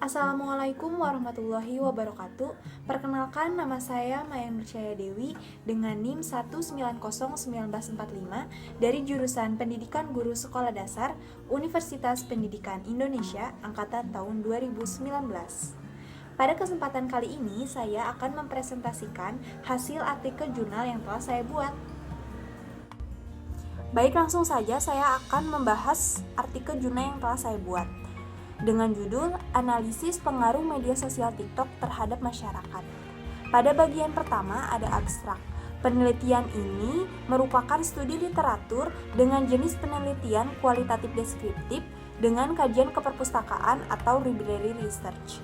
Assalamualaikum warahmatullahi wabarakatuh. Perkenalkan, nama saya Maya Nurcaya Dewi dengan NIM 1901945 dari jurusan Pendidikan Guru Sekolah Dasar Universitas Pendidikan Indonesia angkatan tahun 2019. Pada kesempatan kali ini saya akan mempresentasikan hasil artikel jurnal yang telah saya buat. Baik, langsung saja saya akan membahas artikel jurnal yang telah saya buat dengan judul Analisis Pengaruh Media Sosial TikTok Terhadap Masyarakat. Pada bagian pertama ada abstrak. Penelitian ini merupakan studi literatur dengan jenis penelitian kualitatif deskriptif dengan kajian keperpustakaan atau library research.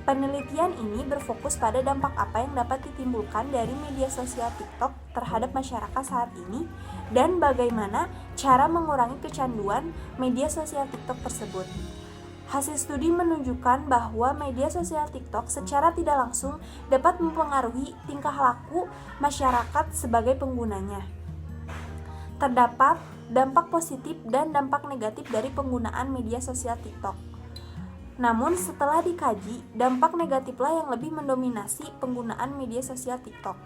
Penelitian ini berfokus pada dampak apa yang dapat ditimbulkan dari media sosial TikTok terhadap masyarakat saat ini dan bagaimana cara mengurangi kecanduan media sosial TikTok tersebut. Hasil studi menunjukkan bahwa media sosial TikTok secara tidak langsung dapat mempengaruhi tingkah laku masyarakat sebagai penggunanya. Terdapat dampak positif dan dampak negatif dari penggunaan media sosial TikTok. Namun setelah dikaji, dampak negatiflah yang lebih mendominasi penggunaan media sosial TikTok.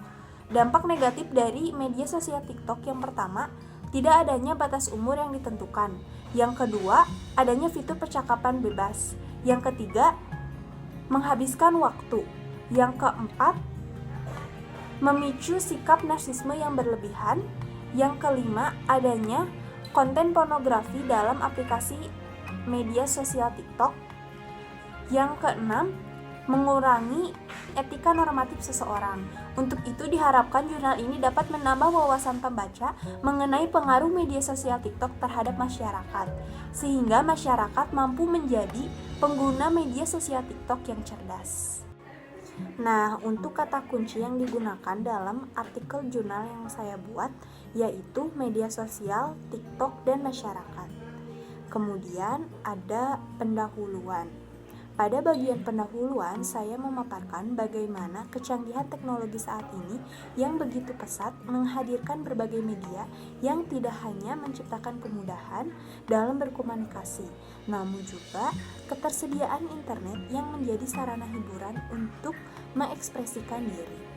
Dampak negatif dari media sosial TikTok yang pertama, tidak adanya batas umur yang ditentukan. Yang kedua, adanya fitur percakapan bebas. Yang ketiga, menghabiskan waktu. Yang keempat, memicu sikap narsisme yang berlebihan. Yang kelima, adanya konten pornografi dalam aplikasi media sosial TikTok. Yang keenam, mengurangi etika normatif seseorang. Untuk itu diharapkan jurnal ini dapat menambah wawasan pembaca mengenai pengaruh media sosial TikTok terhadap masyarakat, sehingga masyarakat mampu menjadi pengguna media sosial TikTok yang cerdas. Nah, untuk kata kunci yang digunakan dalam artikel jurnal yang saya buat yaitu media sosial, TikTok, dan masyarakat. Kemudian ada pendahuluan. Pada bagian pendahuluan, saya memaparkan bagaimana kecanggihan teknologi saat ini yang begitu pesat menghadirkan berbagai media yang tidak hanya menciptakan kemudahan dalam berkomunikasi, namun juga ketersediaan internet yang menjadi sarana hiburan untuk mengekspresikan diri.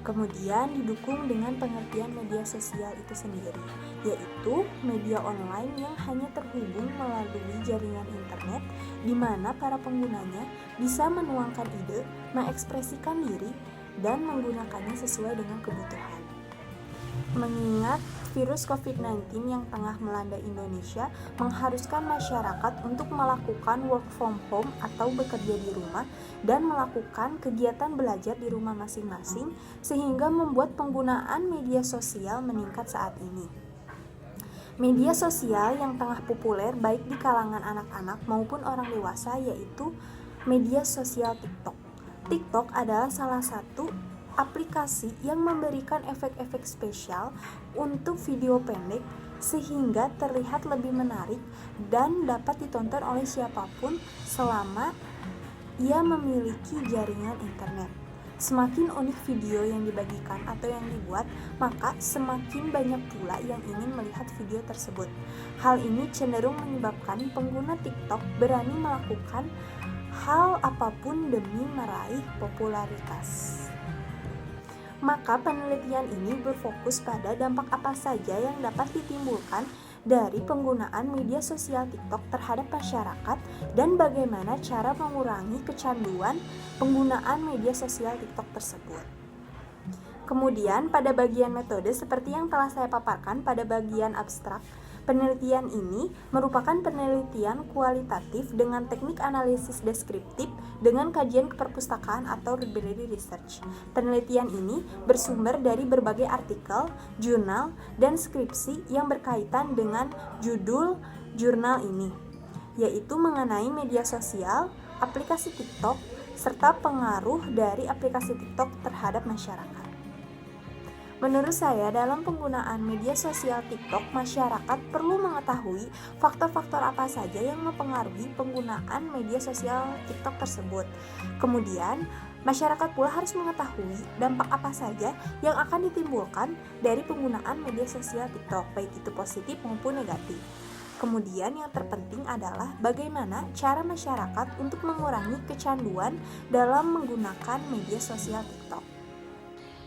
Kemudian didukung dengan pengertian media sosial itu sendiri, yaitu media online yang hanya terhubung melalui jaringan internet di mana para penggunanya bisa menuangkan ide, mengekspresikan diri, dan menggunakannya sesuai dengan kebutuhan. Mengingat virus COVID-19 yang tengah melanda Indonesia mengharuskan masyarakat untuk melakukan work from home atau bekerja di rumah dan melakukan kegiatan belajar di rumah masing-masing sehingga membuat penggunaan media sosial meningkat saat ini. Media sosial yang tengah populer baik di kalangan anak-anak maupun orang dewasa yaitu media sosial TikTok. TikTok adalah salah satu aplikasi yang memberikan efek-efek spesial untuk video pendek sehingga terlihat lebih menarik dan dapat ditonton oleh siapapun selama ia memiliki jaringan internet. Semakin unik video yang dibagikan atau yang dibuat, maka semakin banyak pula yang ingin melihat video tersebut. Hal ini cenderung menyebabkan pengguna TikTok berani melakukan hal apapun demi meraih popularitas. Maka penelitian ini berfokus pada dampak apa saja yang dapat ditimbulkan dari penggunaan media sosial TikTok terhadap masyarakat dan bagaimana cara mengurangi kecanduan penggunaan media sosial TikTok tersebut. Kemudian pada bagian metode seperti yang telah saya paparkan pada bagian abstrak, penelitian ini merupakan penelitian kualitatif dengan teknik analisis deskriptif dengan kajian keperpustakaan atau library research. Penelitian ini bersumber dari berbagai artikel, jurnal, dan skripsi yang berkaitan dengan judul jurnal ini, yaitu mengenai media sosial, aplikasi TikTok, serta pengaruh dari aplikasi TikTok terhadap masyarakat. Menurut saya, dalam penggunaan media sosial TikTok, masyarakat perlu mengetahui faktor-faktor apa saja yang mempengaruhi penggunaan media sosial TikTok tersebut. Kemudian, masyarakat pula harus mengetahui dampak apa saja yang akan ditimbulkan dari penggunaan media sosial TikTok, baik itu positif maupun negatif. Kemudian yang terpenting adalah bagaimana cara masyarakat untuk mengurangi kecanduan dalam menggunakan media sosial TikTok.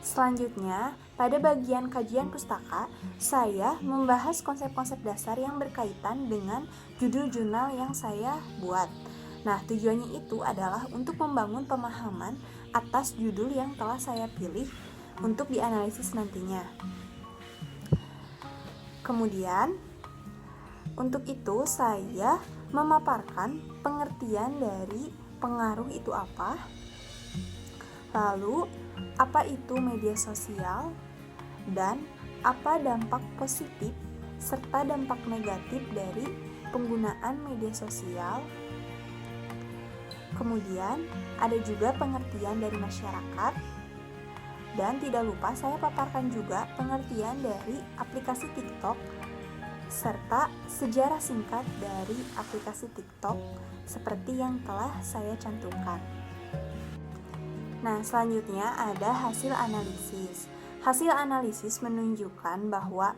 Selanjutnya, pada bagian kajian pustaka, saya membahas konsep-konsep dasar yang berkaitan dengan judul jurnal yang saya buat. Nah, tujuannya itu adalah untuk membangun pemahaman atas judul yang telah saya pilih untuk dianalisis nantinya. Kemudian, untuk itu saya memaparkan pengertian dari pengaruh itu apa, lalu apa itu media sosial, dan apa dampak positif serta dampak negatif dari penggunaan media sosial. Kemudian ada juga pengertian dari masyarakat, dan tidak lupa saya paparkan juga pengertian dari aplikasi TikTok serta sejarah singkat dari aplikasi TikTok seperti yang telah saya cantumkan. Nah, selanjutnya ada hasil analisis. Hasil analisis menunjukkan bahwa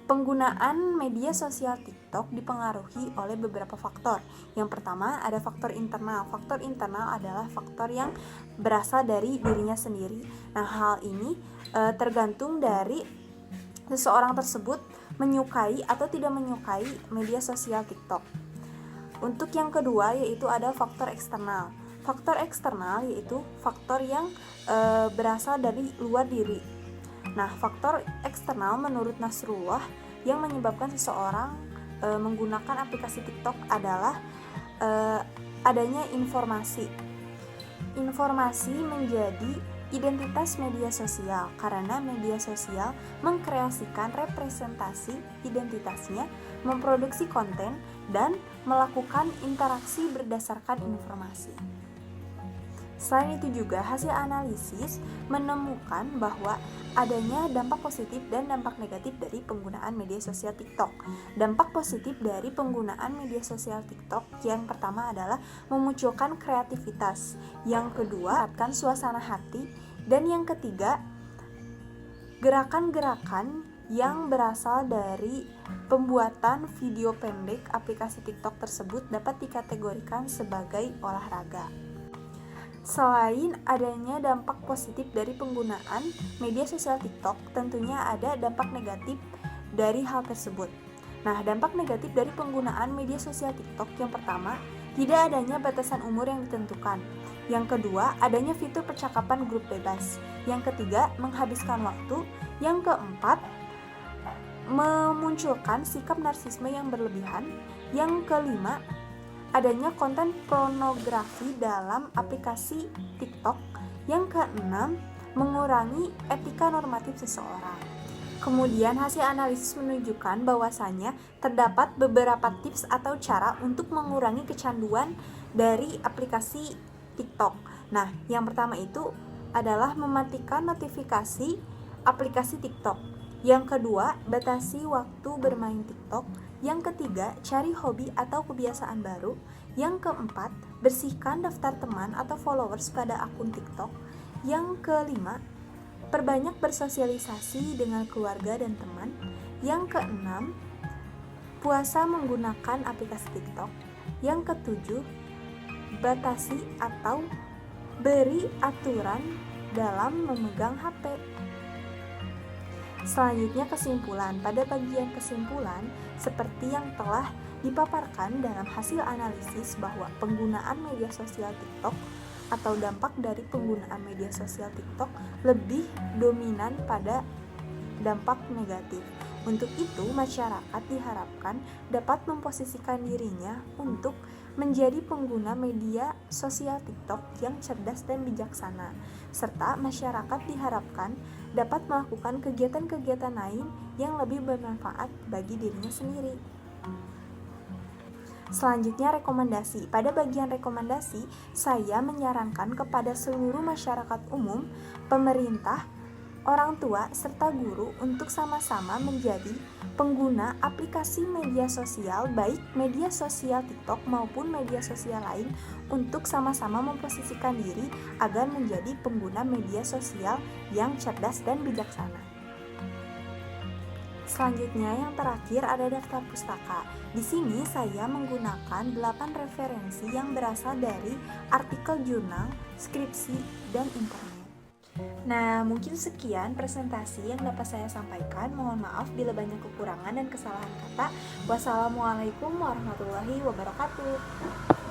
penggunaan media sosial TikTok dipengaruhi oleh beberapa faktor. Yang pertama ada faktor internal. Faktor internal adalah faktor yang berasal dari dirinya sendiri. Nah, hal ini tergantung dari seseorang tersebut menyukai atau tidak menyukai media sosial TikTok. Untuk yang kedua yaitu ada faktor eksternal. Faktor eksternal yaitu faktor yang berasal dari luar diri. Nah, faktor eksternal menurut Nasrullah yang menyebabkan seseorang menggunakan aplikasi TikTok adalah adanya informasi. Informasi menjadi identitas media sosial karena media sosial mengkreasikan representasi identitasnya, memproduksi konten, dan melakukan interaksi berdasarkan informasi. Selain itu juga hasil analisis menemukan bahwa adanya dampak positif dan dampak negatif dari penggunaan media sosial TikTok. Dampak positif dari penggunaan media sosial TikTok yang pertama adalah memunculkan kreativitas, yang kedua meningkatkan suasana hati, dan yang ketiga gerakan-gerakan yang berasal dari pembuatan video pendek aplikasi TikTok tersebut dapat dikategorikan sebagai olahraga. Selain adanya dampak positif dari penggunaan media sosial TikTok, tentunya ada dampak negatif dari hal tersebut. Nah, dampak negatif dari penggunaan media sosial TikTok yang pertama, tidak adanya batasan umur yang ditentukan. Yang kedua, adanya fitur percakapan grup bebas. Yang ketiga, menghabiskan waktu. Yang keempat, memunculkan sikap narsisme yang berlebihan. Yang kelima, adanya konten pornografi dalam aplikasi TikTok. Yang keenam, mengurangi etika normatif seseorang. Kemudian hasil analisis menunjukkan bahwasannya terdapat beberapa tips atau cara untuk mengurangi kecanduan dari aplikasi TikTok. Nah, yang pertama itu adalah mematikan notifikasi aplikasi TikTok. Yang kedua, batasi waktu bermain TikTok. Yang ketiga, cari hobi atau kebiasaan baru. Yang keempat, bersihkan daftar teman atau followers pada akun TikTok. Yang kelima, perbanyak bersosialisasi dengan keluarga dan teman. Yang keenam, puasa menggunakan aplikasi TikTok. Yang ketujuh, batasi atau beri aturan dalam memegang HP. Selanjutnya kesimpulan. Pada bagian kesimpulan, seperti yang telah dipaparkan dalam hasil analisis bahwa penggunaan media sosial TikTok atau dampak dari penggunaan media sosial TikTok lebih dominan pada dampak negatif. Untuk itu, masyarakat diharapkan dapat memposisikan dirinya untuk menjadi pengguna media sosial TikTok yang cerdas dan bijaksana, serta masyarakat diharapkan dapat melakukan kegiatan-kegiatan lain yang lebih bermanfaat bagi dirinya sendiri. Selanjutnya rekomendasi. Pada bagian rekomendasi, saya menyarankan kepada seluruh masyarakat umum, pemerintah, orang tua, serta guru untuk sama-sama menjadi pengguna aplikasi media sosial, baik media sosial TikTok maupun media sosial lain, untuk sama-sama memposisikan diri agar menjadi pengguna media sosial yang cerdas dan bijaksana. Selanjutnya yang terakhir ada daftar pustaka. Di sini saya menggunakan 8 referensi yang berasal dari artikel jurnal, skripsi, dan internet. Nah, mungkin sekian presentasi yang dapat saya sampaikan. Mohon maaf bila banyak kekurangan dan kesalahan kata. Wassalamualaikum warahmatullahi wabarakatuh.